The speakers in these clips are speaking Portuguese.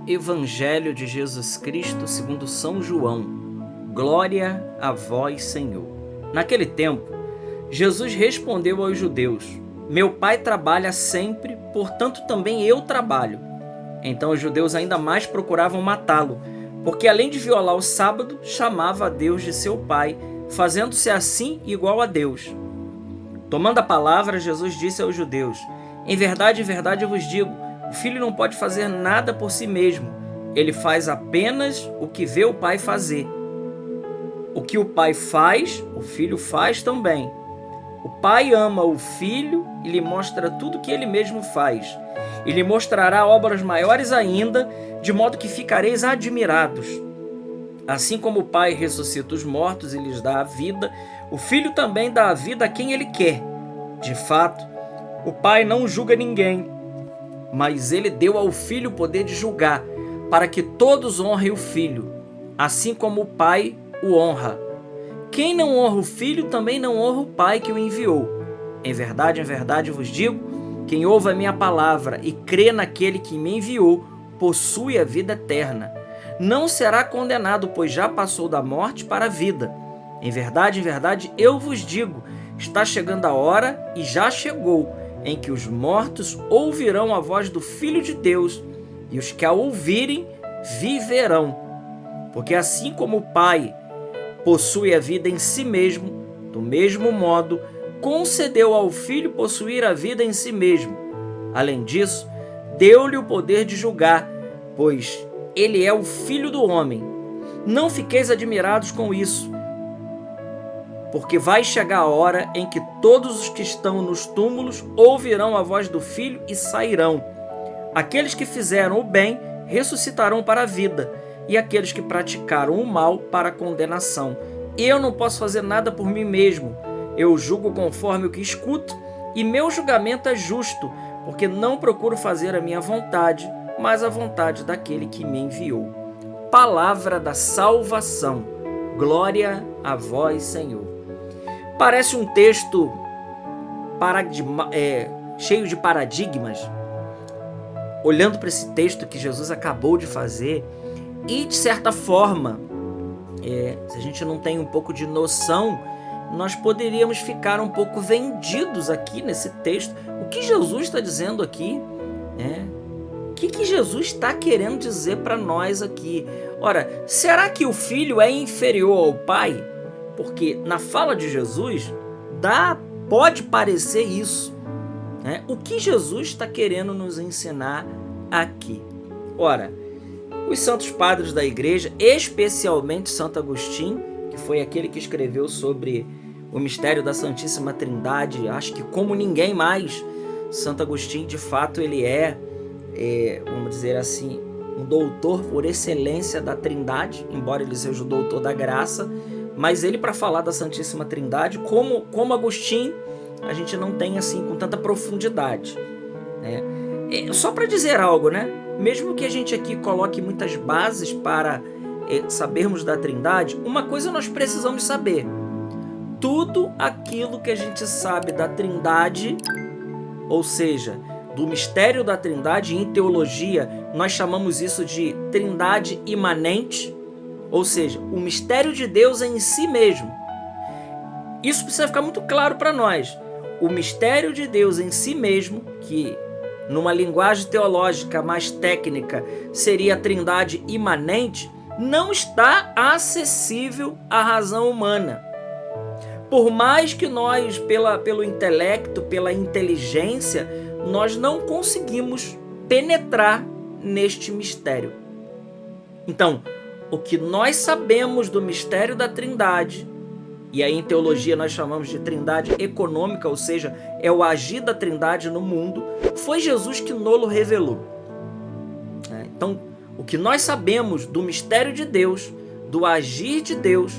Evangelho de Jesus Cristo segundo São João. Glória a vós, Senhor. Naquele tempo, Jesus respondeu aos judeus: Meu Pai trabalha sempre, portanto também eu trabalho. Então os judeus ainda mais procuravam matá-lo, porque além de violar o sábado, chamava a Deus de seu Pai, fazendo-se assim igual a Deus. Tomando a palavra, Jesus disse aos judeus: em verdade, eu vos digo, o Filho não pode fazer nada por si mesmo. Ele faz apenas o que vê o Pai fazer. O que o Pai faz, o Filho faz também. O Pai ama o Filho e lhe mostra tudo o que ele mesmo faz. E lhe mostrará obras maiores ainda, de modo que ficareis admirados. Assim como o Pai ressuscita os mortos e lhes dá a vida, o Filho também dá a vida a quem ele quer. De fato, o Pai não julga ninguém, mas ele deu ao Filho o poder de julgar, para que todos honrem o Filho, assim como o Pai o honra. Quem não honra o Filho também não honra o Pai que o enviou. Em verdade, vos digo, quem ouve a minha palavra e crê naquele que me enviou, possui a vida eterna. Não será condenado, pois já passou da morte para a vida. Em verdade, eu vos digo, está chegando a hora, e já chegou, em que os mortos ouvirão a voz do Filho de Deus, e os que a ouvirem viverão. Porque assim como o Pai possui a vida em si mesmo, do mesmo modo, concedeu ao Filho possuir a vida em si mesmo. Além disso, deu-lhe o poder de julgar, pois ele é o Filho do homem. Não fiqueis admirados com isso, porque vai chegar a hora em que todos os que estão nos túmulos ouvirão a voz do Filho e sairão. Aqueles que fizeram o bem ressuscitarão para a vida, e aqueles que praticaram o mal para a condenação. Eu não posso fazer nada por mim mesmo. Eu julgo conforme o que escuto, e meu julgamento é justo, porque não procuro fazer a minha vontade, mas a vontade daquele que me enviou. Palavra da salvação. Glória a vós, Senhor. Parece um texto cheio de paradigmas. Olhando para esse texto que Jesus acabou de fazer, e de certa forma, se a gente não tem um pouco de noção, nós poderíamos ficar um pouco vendidos aqui nesse texto. O que Jesus está dizendo aqui? O que Jesus está querendo dizer para nós aqui? Ora, será que o Filho é inferior ao Pai? Porque na fala de Jesus pode parecer isso. O que Jesus está querendo nos ensinar aqui? Ora, os santos padres da igreja, especialmente Santo Agostinho, que foi aquele que escreveu sobre o mistério da Santíssima Trindade, acho que como ninguém mais, Santo Agostinho, de fato, ele vamos dizer assim, um doutor por excelência da Trindade, embora ele seja o doutor da graça, mas ele, para falar da Santíssima Trindade, como Agostinho, a gente não tem assim com tanta profundidade. Só para dizer algo, mesmo que a gente aqui coloque muitas bases para sabermos da Trindade, uma coisa nós precisamos saber: tudo aquilo que a gente sabe da Trindade, ou seja, do mistério da Trindade, em teologia nós chamamos isso de Trindade imanente, ou seja, o mistério de Deus em si mesmo. Isso precisa ficar muito claro para nós. O mistério de Deus em si mesmo, que numa linguagem teológica mais técnica seria a Trindade imanente, não está acessível à razão humana. Por mais que nós, pelo intelecto, pela inteligência, nós não conseguimos penetrar neste mistério. Então, o que nós sabemos do mistério da Trindade, e aí em teologia nós chamamos de Trindade econômica, ou seja, é o agir da Trindade no mundo, foi Jesus que nos revelou. Então, o que nós sabemos do mistério de Deus, do agir de Deus,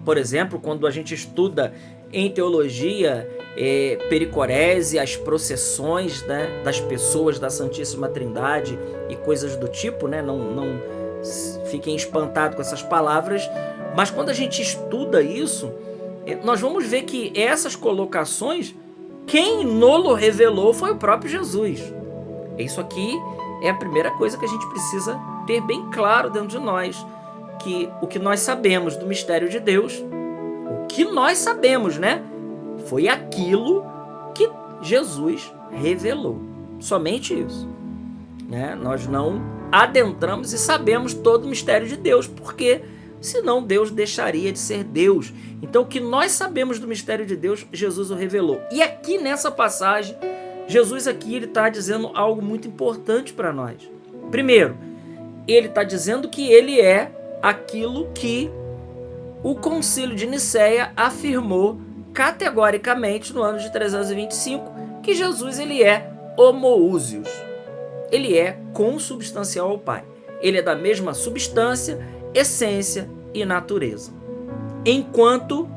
por exemplo, quando a gente estuda em teologia pericorese, as processões das pessoas da Santíssima Trindade e coisas do tipo, não fiquem espantados com essas palavras, mas quando a gente estuda isso, nós vamos ver que essas colocações, quem nos revelou foi o próprio Jesus. Isso aqui é a primeira coisa que a gente precisa ter bem claro dentro de nós, que o que nós sabemos do mistério de Deus, o que nós sabemos, né, foi aquilo que Jesus revelou. Somente isso, né? Nós não adentramos e sabemos todo o mistério de Deus, porque senão Deus deixaria de ser Deus. Então o que nós sabemos do mistério de Deus, Jesus o revelou. E aqui nessa passagem, Jesus aqui ele está dizendo algo muito importante para nós. Primeiro, ele está dizendo que ele é aquilo que o Concílio de Nicéia afirmou categoricamente no ano de 325, que Jesus ele é homoúsios. Ele é consubstancial ao Pai. Ele é da mesma substância, essência e natureza. Enquanto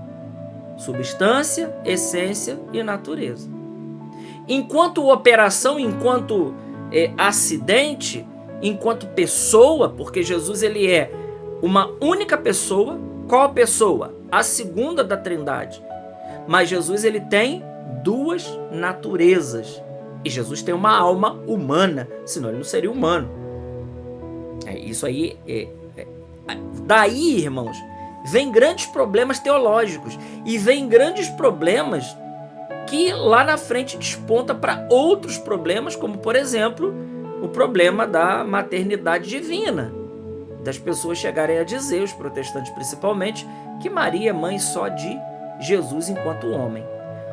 substância, essência e natureza. Enquanto operação, enquanto acidente, enquanto pessoa, porque Jesus ele é uma única pessoa. Qual pessoa? A segunda da Trindade. Mas Jesus ele tem duas naturezas. E Jesus tem uma alma humana, senão ele não seria humano. Isso aí daí, irmãos, vem grandes problemas teológicos e vem grandes problemas que lá na frente desponta para outros problemas, como por exemplo, o problema da maternidade divina, das pessoas chegarem a dizer, os protestantes principalmente, que Maria é mãe só de Jesus enquanto homem.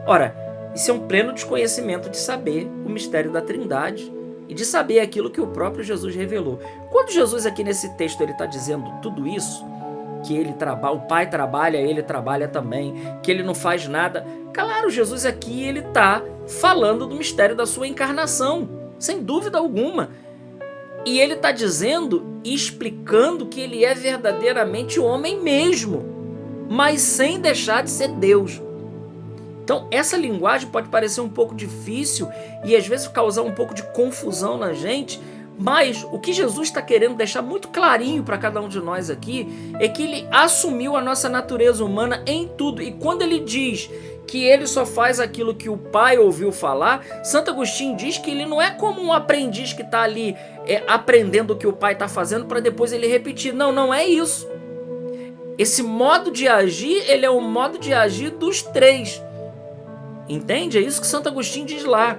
Ora, isso é um pleno desconhecimento de saber o mistério da Trindade e de saber aquilo que o próprio Jesus revelou. Quando Jesus aqui nesse texto ele está dizendo tudo isso, que ele trabalha, o Pai trabalha, ele trabalha também, que ele não faz nada. Claro, Jesus aqui ele está falando do mistério da sua encarnação, sem dúvida alguma. E ele está dizendo e explicando que ele é verdadeiramente homem mesmo, mas sem deixar de ser Deus. Então, essa linguagem pode parecer um pouco difícil e às vezes causar um pouco de confusão na gente, mas o que Jesus está querendo deixar muito clarinho para cada um de nós aqui é que ele assumiu a nossa natureza humana em tudo. E quando ele diz que ele só faz aquilo que o Pai ouviu falar, Santo Agostinho diz que ele não é como um aprendiz que está ali aprendendo o que o Pai está fazendo para depois ele repetir. Não, não é isso. Esse modo de agir, ele é o modo de agir dos três. Entende? É isso que Santo Agostinho diz lá.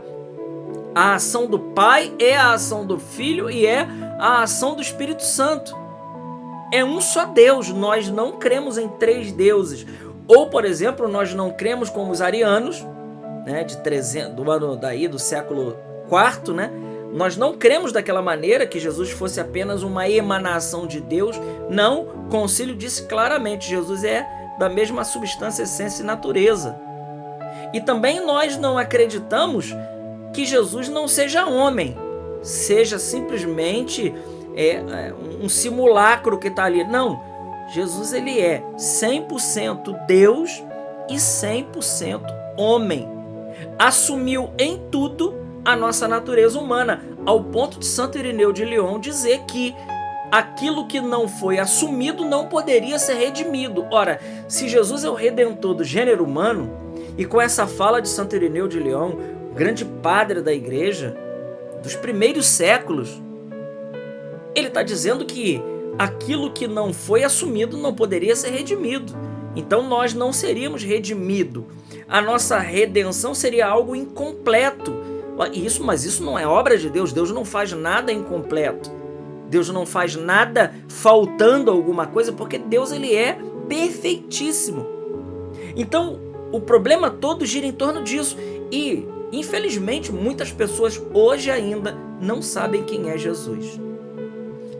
A ação do Pai é a ação do Filho e é a ação do Espírito Santo. É um só Deus. Nós não cremos em três deuses. Ou, por exemplo, nós não cremos como os arianos, né, do ano daí, do século IV, né? Nós não cremos daquela maneira que Jesus fosse apenas uma emanação de Deus. Não, o concílio disse claramente, Jesus é da mesma substância, essência e natureza. E também nós não acreditamos que Jesus não seja homem, seja simplesmente um simulacro que está ali. Não, Jesus ele é 100% Deus e 100% homem. Assumiu em tudo a nossa natureza humana, ao ponto de Santo Irineu de Lyon dizer que aquilo que não foi assumido não poderia ser redimido. Ora, se Jesus é o redentor do gênero humano, e com essa fala de Santo Irineu de Lyon, o grande padre da igreja dos primeiros séculos, ele está dizendo que aquilo que não foi assumido não poderia ser redimido. Então nós não seríamos redimidos. A nossa redenção seria algo incompleto. Mas isso não é obra de Deus. Deus não faz nada incompleto. Deus não faz nada faltando alguma coisa, porque Deus ele é perfeitíssimo. Então o problema todo gira em torno disso. E, infelizmente, muitas pessoas hoje ainda não sabem quem é Jesus.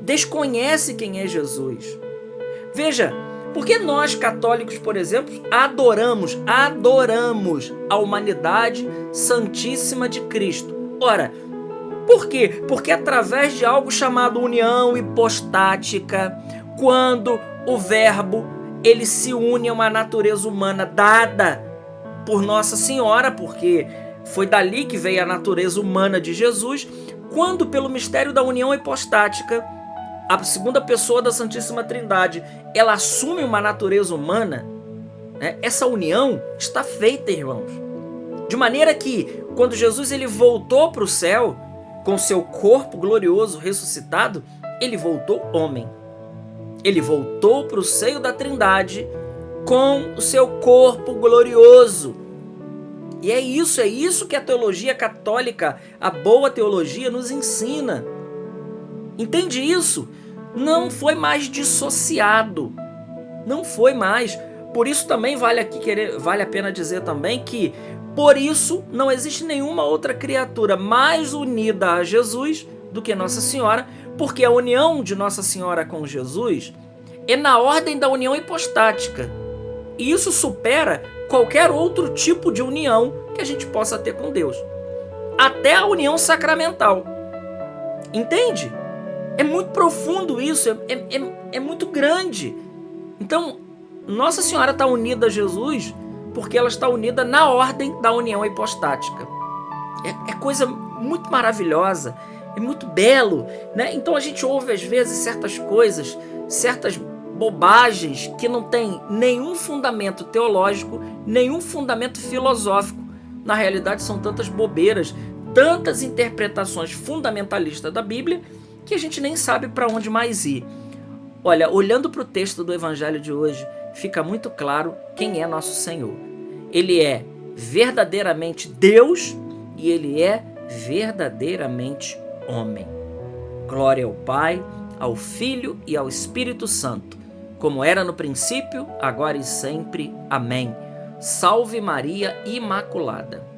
Desconhecem quem é Jesus. Veja, porque nós católicos, por exemplo, adoramos a humanidade santíssima de Cristo. Ora, por quê? Porque através de algo chamado união hipostática, quando o verbo ele se une a uma natureza humana dada por Nossa Senhora, porque foi dali que veio a natureza humana de Jesus, quando pelo mistério da união hipostática, a segunda pessoa da Santíssima Trindade, ela assume uma natureza humana, né? Essa união está feita, irmãos. De maneira que, quando Jesus ele voltou para o céu, com seu corpo glorioso ressuscitado, ele voltou homem. Ele voltou para o seio da Trindade com o seu corpo glorioso. E é isso que a teologia católica, a boa teologia, nos ensina. Entende isso? Não foi mais dissociado. Não foi mais. Por isso também vale a pena dizer também que, por isso, não existe nenhuma outra criatura mais unida a Jesus do que Nossa Senhora, porque a união de Nossa Senhora com Jesus é na ordem da união hipostática. E isso supera qualquer outro tipo de união que a gente possa ter com Deus. Até a união sacramental. Entende? É muito profundo isso, é muito grande. Então, Nossa Senhora está unida a Jesus porque ela está unida na ordem da união hipostática. É coisa muito maravilhosa, é muito belo, né? Então a gente ouve às vezes certas coisas, certas bobagens que não tem nenhum fundamento teológico, nenhum fundamento filosófico. Na realidade são tantas bobeiras, tantas interpretações fundamentalistas da Bíblia que a gente nem sabe para onde mais ir. Olha, olhando para o texto do Evangelho de hoje, fica muito claro quem é nosso Senhor. Ele é verdadeiramente Deus e ele é verdadeiramente homem. Glória ao Pai, ao Filho e ao Espírito Santo, como era no princípio, agora e sempre. Amém. Salve Maria Imaculada.